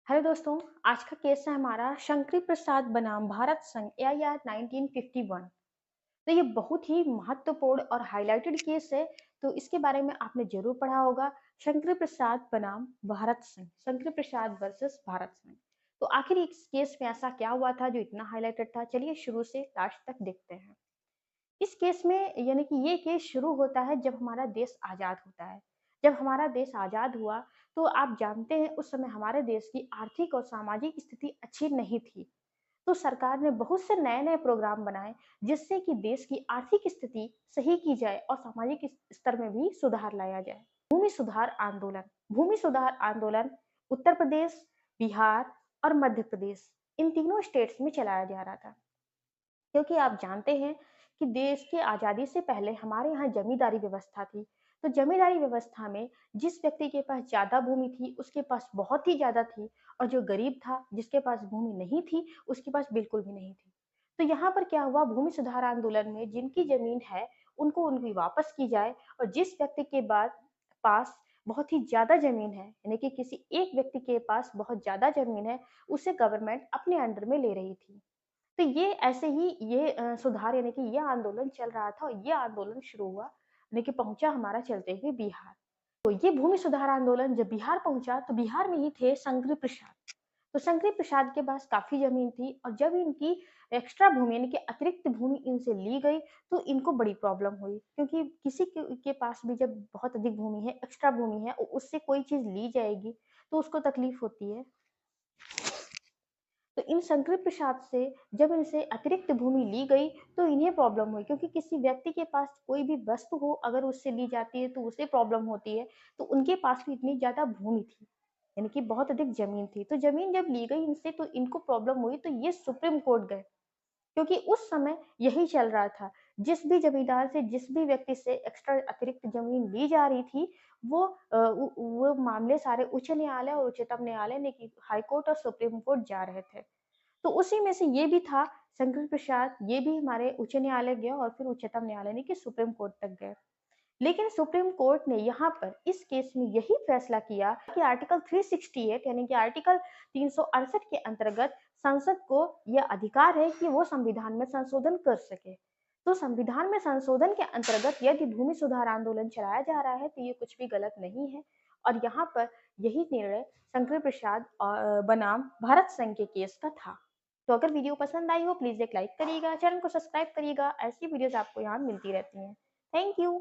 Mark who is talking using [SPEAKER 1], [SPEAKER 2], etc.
[SPEAKER 1] Hello दोस्तों, आज का केस है हमारा शंकरी प्रसाद बनाम भारत संघ AIR 1951। तो ये बहुत ही महत्वपूर्ण और हाइलाइटेड केस है। तो इसके बारे में आपने जरूर पढ़ा होगा। शंकरी प्रसाद बनाम भारत संघ, शंकरी प्रसाद वर्सेस भारत संघ। तो आखिर इस केस में ऐसा क्या हुआ था जो इतना हाईलाइटेड था? चलिए शुरू से लास्ट तक देखते हैं। इस केस में यानी कि ये केस शुरू होता है जब हमारा देश आज़ाद होता है। जब हमारा देश आज़ाद हुआ, तो आप जानते हैं उस समय हमारे देश की आर्थिक और सामाजिक स्थिति अच्छी नहीं थी। तो सरकार ने बहुत से नए-नए प्रोग्राम बनाए जिससे कि देश की आर्थिक स्थिति सही की जाए और सामाजिक स्तर में भी सुधार लाया जाए। भूमि सुधार आंदोलन, भूमि सुधार आंदोलन उत्तर प्रदेश, बिहार और मध्य प्रदेश इन तीनों स्टेट्स में चलाया जा रहा था। क्योंकि आप जानते हैं कि देश की आज़ादी से पहले हमारे यहाँ जमींदारी व्यवस्था थी। तो जमींदारी व्यवस्था में जिस व्यक्ति के पास ज़्यादा भूमि थी, उसके पास बहुत ही ज़्यादा थी और जो गरीब था, जिसके पास भूमि नहीं थी, उसके पास बिल्कुल भी नहीं थी। तो यहाँ पर क्या हुआ, भूमि सुधार आंदोलन में जिनकी ज़मीन है, उनको उनकी वापस की जाए और जिस व्यक्ति के बाद पास बहुत ही ज़्यादा ज़मीन है, यानी कि किसी एक व्यक्ति के पास बहुत ज़्यादा ज़मीन है, उसे गवर्नमेंट अपने अंडर में ले रही थी। तो ये ऐसे ही ये सुधार यानी कि ये आंदोलन चल रहा था और ये आंदोलन शुरू हुआ यानी कि पहुंचा हमारा चलते हुए बिहार। तो ये भूमि सुधार आंदोलन जब बिहार पहुंचा तो बिहार में ही थे शंकरी प्रसाद। तो शंकरी प्रसाद के पास काफी जमीन थी और जब इनकी एक्स्ट्रा भूमि यानी कि अतिरिक्त भूमि इनसे ली गई तो इनको बड़ी प्रॉब्लम हुई, क्योंकि किसी के पास भी जब बहुत अधिक भूमि है, एक्स्ट्रा भूमि है, उससे कोई चीज ली जाएगी तो उसको तकलीफ होती है। तो इन शंकर प्रसाद से जब इनसे अतिरिक्त भूमि ली गई तो इन्हें प्रॉब्लम हुई, क्योंकि किसी व्यक्ति के पास कोई भी वस्तु हो अगर उससे ली जाती है तो उसे प्रॉब्लम होती है। तो उनके पास भी इतनी ज्यादा भूमि थी, यानी कि बहुत अधिक जमीन थी। तो जमीन जब ली गई इनसे तो इनको प्रॉब्लम हुई, तो ये सुप्रीम कोर्ट गए, क्योंकि उस समय यही चल रहा था। जिस भी जमींदार से, जिस भी व्यक्ति से एक्स्ट्रा अतिरिक्त जमीन ली जा रही थी, वो वो मामले सारे उच्च न्यायालय और उच्चतम न्यायालय ने की हाई कोर्ट और सुप्रीम कोर्ट जा रहे थे। तो उसी में से ये भी था शंकर प्रसाद, ये भी हमारे उच्च न्यायालय गया और फिर उच्चतम न्यायालय ने कि सुप्रीम कोर्ट तक गए। लेकिन सुप्रीम कोर्ट ने यहाँ पर इस केस में यही फैसला किया कि आर्टिकल 368 यानी कि आर्टिकल 368 के अंतर्गत संसद को यह अधिकार है कि वो संविधान में संशोधन कर सके। तो संविधान में संशोधन के अंतर्गत यदि भूमि सुधार आंदोलन चलाया जा रहा है तो ये कुछ भी गलत नहीं है। और यहाँ पर यही निर्णय शंकर प्रसाद बनाम भारत संघ के केस का था। तो अगर वीडियो पसंद आई हो प्लीज एक लाइक करिएगा, चैनल को सब्सक्राइब करिएगा, ऐसी वीडियोस आपको यहाँ मिलती रहती हैं। Thank you.